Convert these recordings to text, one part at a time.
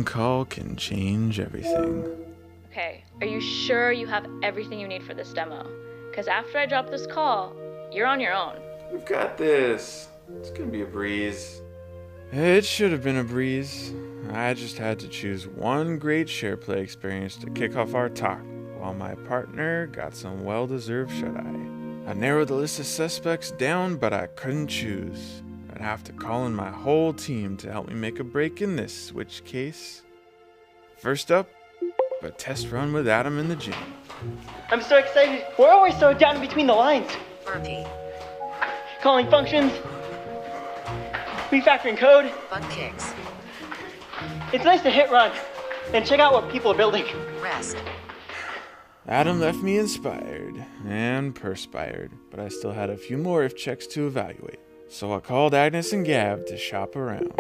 One call can change everything. Okay, are you sure you have everything you need for this demo? Because after I drop this call, you're on your own. We've got this. It's gonna be a breeze. It should have been a breeze. I just had to choose one great SharePlay experience to kick off our talk, while my partner got some well-deserved shut-eye. I narrowed the list of suspects down, but I couldn't choose. I'd have to call in my whole team to help me make a break in this switch case. First up, a test run with Adam in the gym. I'm so excited. We're always so down between the lines. Burpee. Calling functions. Refactoring code. Bug kicks. It's nice to hit run and check out what people are building. Rest. Adam left me inspired and perspired, but I still had a few more if checks to evaluate. So I called Agnes and Gav to shop around.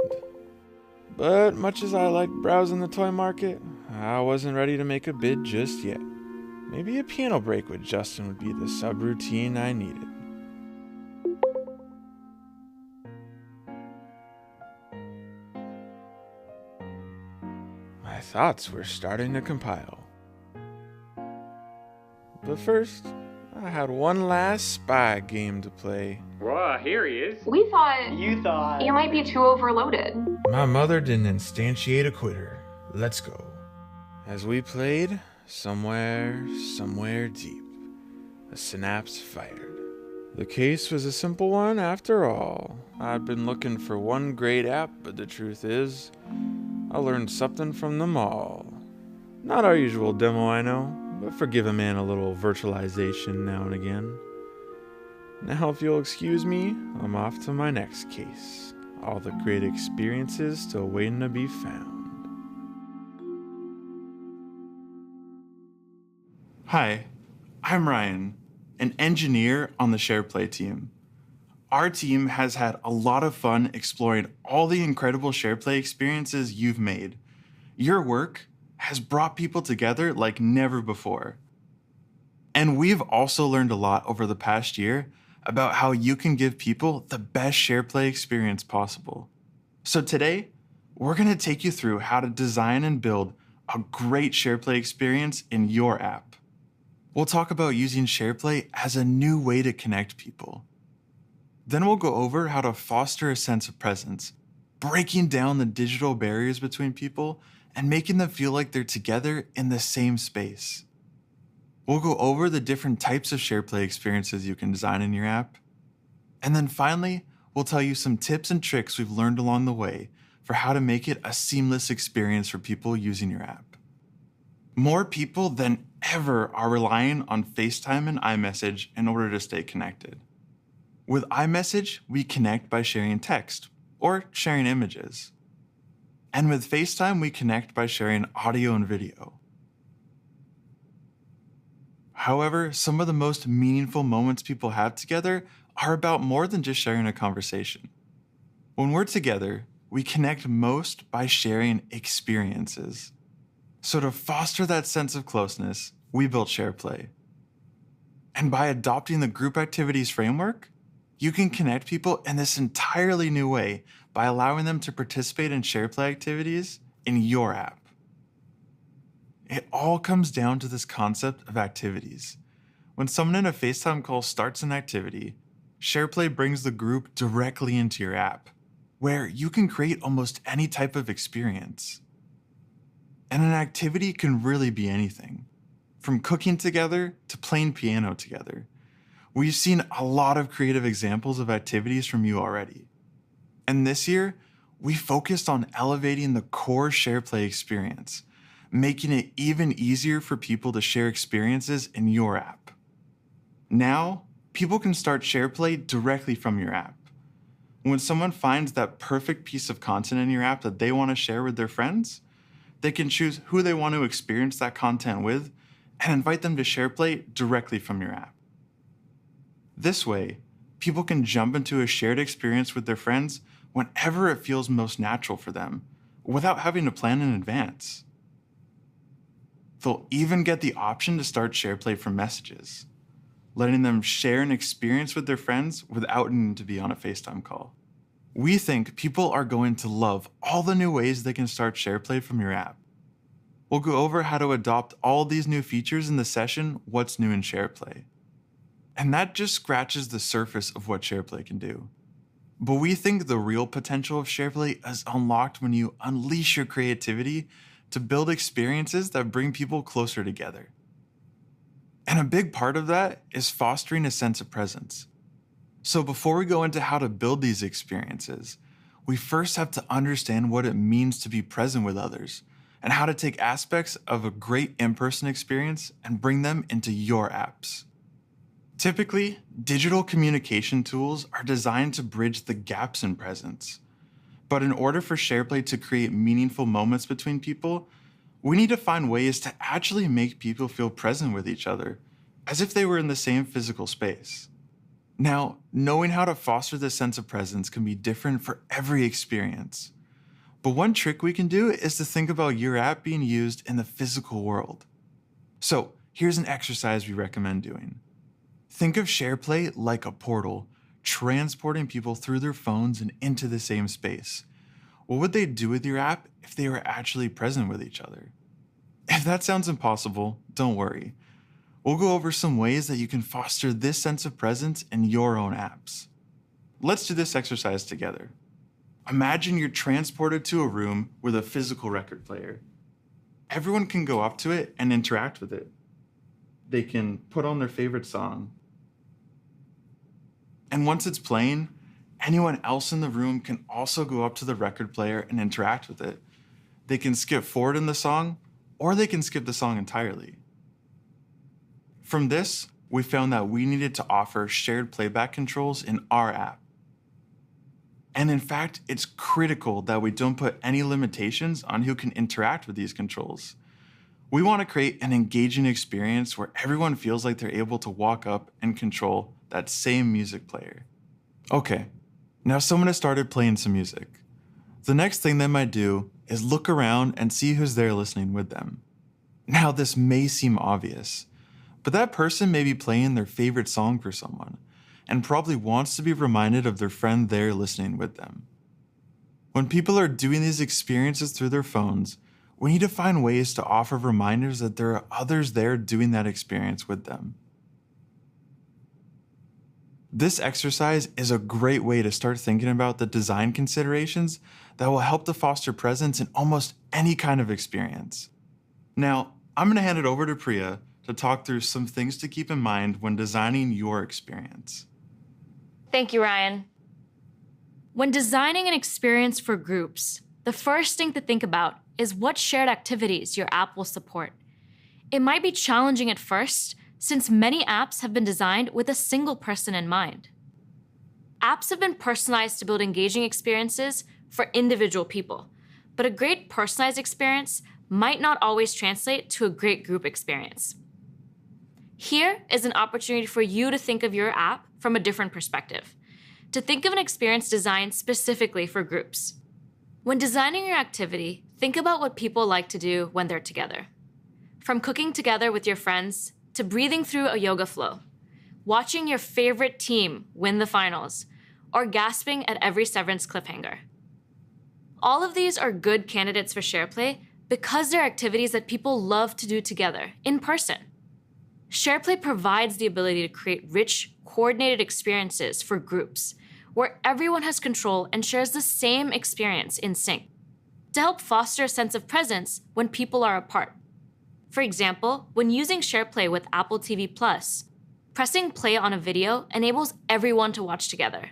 But much as I liked browsing the toy market, I wasn't ready to make a bid just yet. Maybe a piano break with Justin would be the subroutine I needed. My thoughts were starting to compile. But first, I had one last spy game to play. Whoa, here he is. We thought You thought. you might be too overloaded. My mother didn't instantiate a quitter. Let's go. As we played, somewhere deep, a synapse fired. The case was a simple one after all. I'd been looking for one great app, but the truth is, I learned something from them all. Not our usual demo, I know, but forgive a man a little virtualization now and again. Now, if you'll excuse me, I'm off to my next case. All the great experiences still waiting to be found. Hi, I'm Ryan, an engineer on the SharePlay team. Our team has had a lot of fun exploring all the incredible SharePlay experiences you've made. Your work has brought people together like never before. And we've also learned a lot over the past year about how you can give people the best SharePlay experience possible. So today, we're going to take you through how to design and build a great SharePlay experience in your app. We'll talk about using SharePlay as a new way to connect people. Then we'll go over how to foster a sense of presence, breaking down the digital barriers between people and making them feel like they're together in the same space. We'll go over the different types of SharePlay experiences you can design in your app. And then finally, we'll tell you some tips and tricks we've learned along the way for how to make it a seamless experience for people using your app. More people than ever are relying on FaceTime and iMessage in order to stay connected. With iMessage, we connect by sharing text or sharing images. And with FaceTime, we connect by sharing audio and video. However, some of the most meaningful moments people have together are about more than just sharing a conversation. When we're together, we connect most by sharing experiences. So to foster that sense of closeness, we built SharePlay. And by adopting the group activities framework, you can connect people in this entirely new way by allowing them to participate in SharePlay activities in your app. It all comes down to this concept of activities. When someone in a FaceTime call starts an activity, SharePlay brings the group directly into your app, where you can create almost any type of experience. And an activity can really be anything, from cooking together to playing piano together. We've seen a lot of creative examples of activities from you already. And this year, we focused on elevating the core SharePlay experience, making it even easier for people to share experiences in your app. Now, people can start SharePlay directly from your app. When someone finds that perfect piece of content in your app that they want to share with their friends, they can choose who they want to experience that content with and invite them to SharePlay directly from your app. This way, people can jump into a shared experience with their friends whenever it feels most natural for them, without having to plan in advance. They'll even get the option to start SharePlay from messages, letting them share an experience with their friends without needing to be on a FaceTime call. We think people are going to love all the new ways they can start SharePlay from your app. We'll go over how to adopt all these new features in the session, What's New in SharePlay. And that just scratches the surface of what SharePlay can do. But we think the real potential of SharePlay is unlocked when you unleash your creativity to build experiences that bring people closer together. And a big part of that is fostering a sense of presence. So before we go into how to build these experiences, we first have to understand what it means to be present with others and how to take aspects of a great in-person experience and bring them into your apps. Typically, digital communication tools are designed to bridge the gaps in presence. But in order for SharePlay to create meaningful moments between people, we need to find ways to actually make people feel present with each other, as if they were in the same physical space. Now, knowing how to foster this sense of presence can be different for every experience. But one trick we can do is to think about your app being used in the physical world. So here's an exercise we recommend doing. Think of SharePlay like a portal, transporting people through their phones and into the same space. What would they do with your app if they were actually present with each other? If that sounds impossible, don't worry. We'll go over some ways that you can foster this sense of presence in your own apps. Let's do this exercise together. Imagine you're transported to a room with a physical record player. Everyone can go up to it and interact with it. They can put on their favorite song. And once it's playing, anyone else in the room can also go up to the record player and interact with it. They can skip forward in the song, or they can skip the song entirely. From this, we found that we needed to offer shared playback controls in our app. And in fact, it's critical that we don't put any limitations on who can interact with these controls. We want to create an engaging experience where everyone feels like they're able to walk up and control that same music player. Okay, now someone has started playing some music. The next thing they might do is look around and see who's there listening with them. Now, this may seem obvious, but that person may be playing their favorite song for someone and probably wants to be reminded of their friend there listening with them. When people are doing these experiences through their phones, we need to find ways to offer reminders that there are others there doing that experience with them. This exercise is a great way to start thinking about the design considerations that will help to foster presence in almost any kind of experience. Now, I'm going to hand it over to Priya to talk through some things to keep in mind when designing your experience. Thank you, Ryan. When designing an experience for groups, the first thing to think about is what shared activities your app will support. It might be challenging at first, since many apps have been designed with a single person in mind. Apps have been personalized to build engaging experiences for individual people, but a great personalized experience might not always translate to a great group experience. Here is an opportunity for you to think of your app from a different perspective, to think of an experience designed specifically for groups. When designing your activity, think about what people like to do when they're together. From cooking together with your friends, to breathing through a yoga flow, watching your favorite team win the finals, or gasping at every Severance cliffhanger. All of these are good candidates for SharePlay because they're activities that people love to do together, in person. SharePlay provides the ability to create rich, coordinated experiences for groups, where everyone has control and shares the same experience in sync, to help foster a sense of presence when people are apart. For example, when using SharePlay with Apple TV+, pressing play on a video enables everyone to watch together.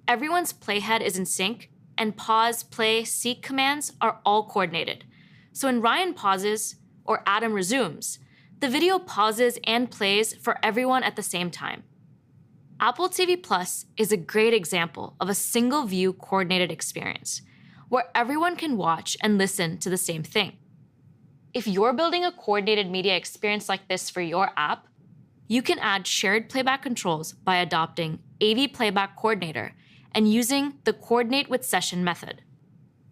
Everyone's playhead is in sync, and pause, play, seek commands are all coordinated. So when Ryan pauses or Adam resumes, the video pauses and plays for everyone at the same time. Apple TV+ is a great example of a single-view coordinated experience, where everyone can watch and listen to the same thing. If you're building a coordinated media experience like this for your app, you can add shared playback controls by adopting AV Playback Coordinator and using the Coordinate with Session method.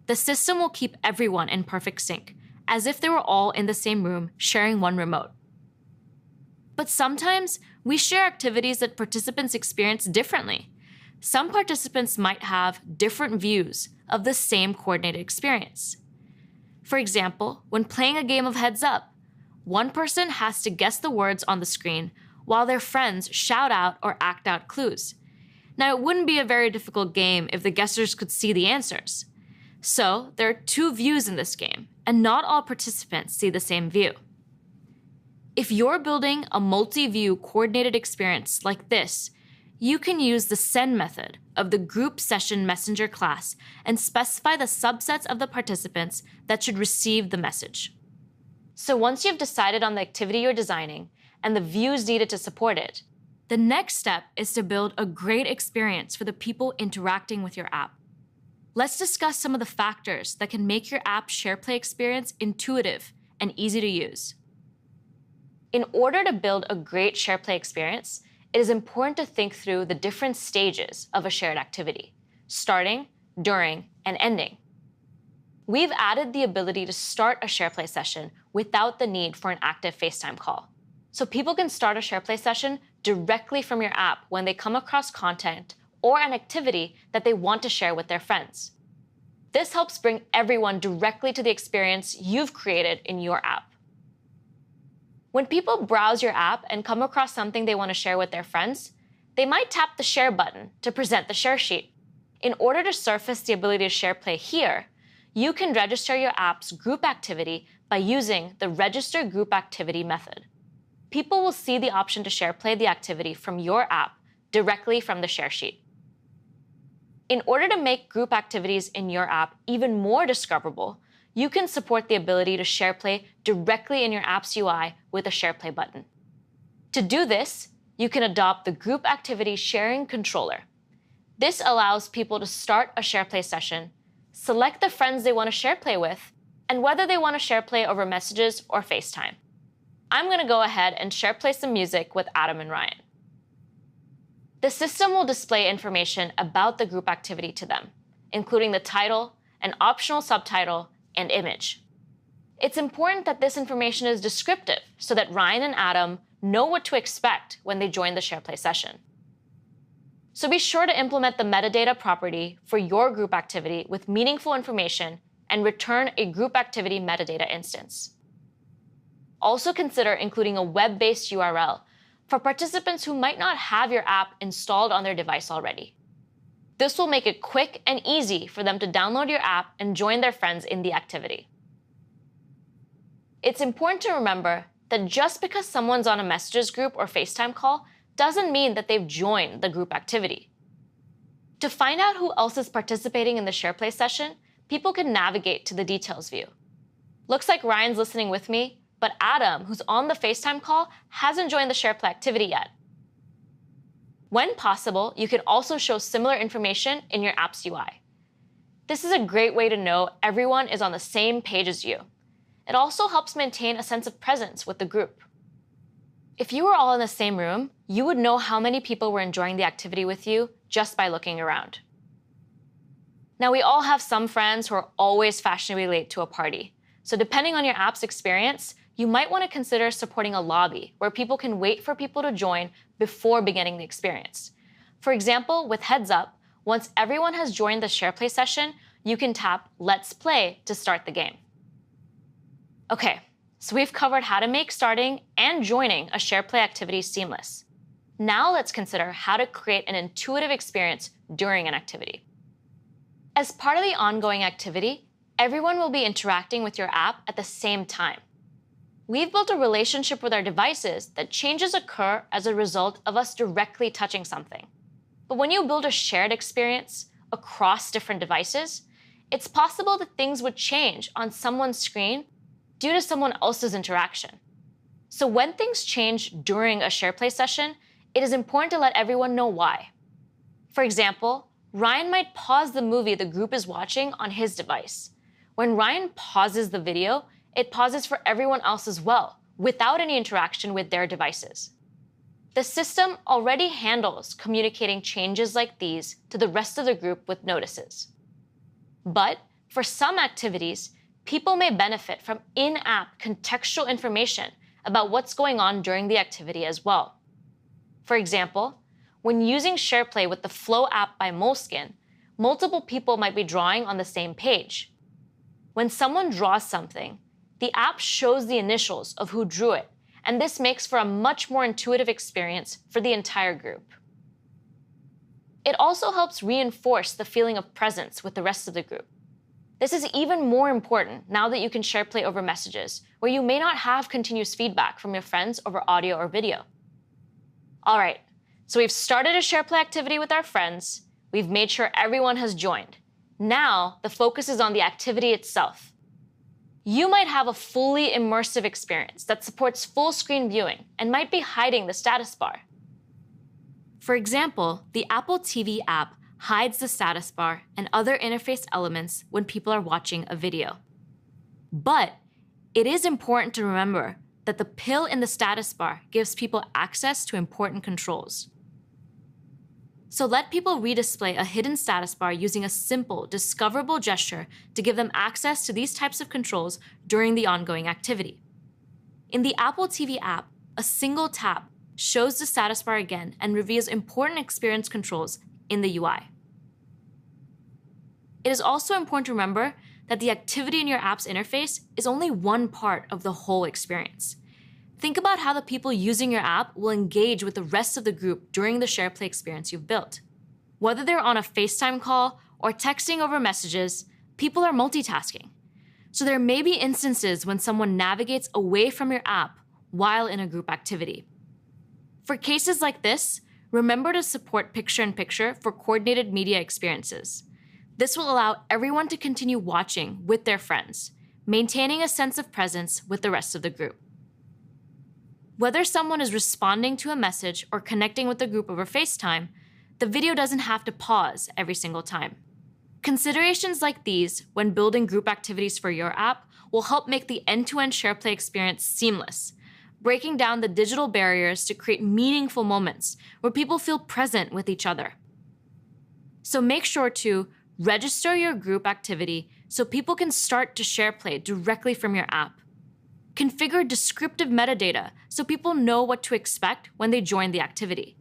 The system will keep everyone in perfect sync, as if they were all in the same room sharing one remote. But sometimes we share activities that participants experience differently. some participants might have different views of the same coordinated experience. For example, when playing a game of Heads Up, one person has to guess the words on the screen while their friends shout out or act out clues. Now, it wouldn't be a very difficult game if the guessers could see the answers. So, there are two views in this game, and not all participants see the same view. If you're building a multi-view coordinated experience like this, you can use the send method of the group session messenger class and specify the subsets of the participants that should receive the message. So once you've decided on the activity you're designing and the views needed to support it, the next step is to build a great experience for the people interacting with your app. Let's discuss some of the factors that can make your app's SharePlay experience intuitive and easy to use. In order to build a great SharePlay experience, it is important to think through the different stages of a shared activity, starting, during, and ending. We've added the ability to start a SharePlay session without the need for an active FaceTime call. So people can start a SharePlay session directly from your app when they come across content or an activity that they want to share with their friends. This helps bring everyone directly to the experience you've created in your app. When people browse your app and come across something they want to share with their friends, they might tap the Share button to present the share sheet. In order to surface the ability to SharePlay here, you can register your app's group activity by using the Register Group Activity method. People will see the option to SharePlay the activity from your app directly from the share sheet. In order to make group activities in your app even more discoverable, you can support the ability to SharePlay directly in your app's UI with a SharePlay button. To do this, you can adopt the Group Activity Sharing Controller. This allows people to start a SharePlay session, select the friends they want to SharePlay with, and whether they want to SharePlay over messages or FaceTime. I'm going to go ahead and SharePlay some music with Adam and Ryan. The system will display information about the group activity to them, including the title, an optional subtitle, and image. It's important that this information is descriptive so that Ryan and Adam know what to expect when they join the SharePlay session. So be sure to implement the metadata property for your group activity with meaningful information and return a group activity metadata instance. Also consider including a web-based URL for participants who might not have your app installed on their device already. This will make it quick and easy for them to download your app and join their friends in the activity. It's important to remember that just because someone's on a messages group or FaceTime call doesn't mean that they've joined the group activity. To find out who else is participating in the SharePlay session, people can navigate to the details view. Looks like Ryan's listening with me, but Adam, who's on the FaceTime call, hasn't joined the SharePlay activity yet. When possible, you can also show similar information in your app's UI. This is a great way to know everyone is on the same page as you. It also helps maintain a sense of presence with the group. If you were all in the same room, you would know how many people were enjoying the activity with you just by looking around. Now, we all have some friends who are always fashionably late to a party. So depending on your app's experience, you might want to consider supporting a lobby where people can wait for people to join before beginning the experience. For example, with Heads Up, once everyone has joined the SharePlay session, you can tap Let's Play to start the game. Okay, so we've covered how to make starting and joining a SharePlay activity seamless. Now let's consider how to create an intuitive experience during an activity. As part of the ongoing activity, everyone will be interacting with your app at the same time. We've built a relationship with our devices that changes occur as a result of us directly touching something. But when you build a shared experience across different devices, it's possible that things would change on someone's screen due to someone else's interaction. So when things change during a SharePlay session, it is important to let everyone know why. For example, Ryan might pause the movie the group is watching on his device. When Ryan pauses the video, it pauses for everyone else as well, without any interaction with their devices. The system already handles communicating changes like these to the rest of the group with notices. But for some activities, people may benefit from in-app contextual information about what's going on during the activity as well. For example, when using SharePlay with the Flow app by Moleskine, multiple people might be drawing on the same page. When someone draws something, the app shows the initials of who drew it, and this makes for a much more intuitive experience for the entire group. It also helps reinforce the feeling of presence with the rest of the group. This is even more important now that you can SharePlay over messages, where you may not have continuous feedback from your friends over audio or video. All right, so we've started a SharePlay activity with our friends. We've made sure everyone has joined. Now, the focus is on the activity itself. You might have a fully immersive experience that supports full screen viewing and might be hiding the status bar. For example, the Apple TV app hides the status bar and other interface elements when people are watching a video. But it is important to remember that the pill in the status bar gives people access to important controls. So let people redisplay a hidden status bar using a simple, discoverable gesture to give them access to these types of controls during the ongoing activity. In the Apple TV app, a single tap shows the status bar again and reveals important experience controls in the UI. It is also important to remember that the activity in your app's interface is only one part of the whole experience. Think about how the people using your app will engage with the rest of the group during the SharePlay experience you've built. Whether they're on a FaceTime call or texting over messages, people are multitasking. So there may be instances when someone navigates away from your app while in a group activity. For cases like this, remember to support picture-in-picture for coordinated media experiences. This will allow everyone to continue watching with their friends, maintaining a sense of presence with the rest of the group. Whether someone is responding to a message or connecting with the group over FaceTime, the video doesn't have to pause every single time. Considerations like these when building group activities for your app will help make the end-to-end SharePlay experience seamless, breaking down the digital barriers to create meaningful moments where people feel present with each other. So make sure to register your group activity so people can start to SharePlay directly from your app. Configure descriptive metadata so people know what to expect when they join the activity.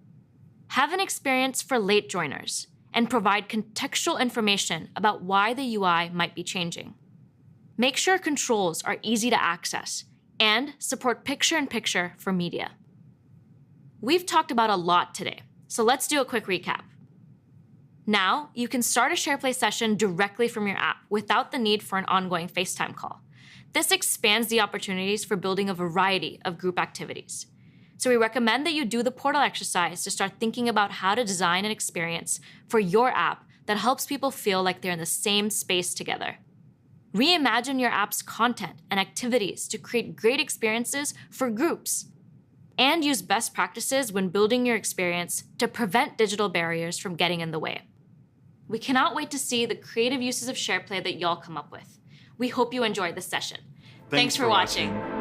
Have an experience for late joiners, and provide contextual information about why the UI might be changing. Make sure controls are easy to access, and support picture-in-picture for media. We've talked about a lot today, so let's do a quick recap. Now, you can start a SharePlay session directly from your app without the need for an ongoing FaceTime call. This expands the opportunities for building a variety of group activities. So we recommend that you do the portal exercise to start thinking about how to design an experience for your app that helps people feel like they're in the same space together. Reimagine your app's content and activities to create great experiences for groups. And use best practices when building your experience to prevent digital barriers from getting in the way. We cannot wait to see the creative uses of SharePlay that y'all come up with. We hope you enjoyed this session. Thanks for watching.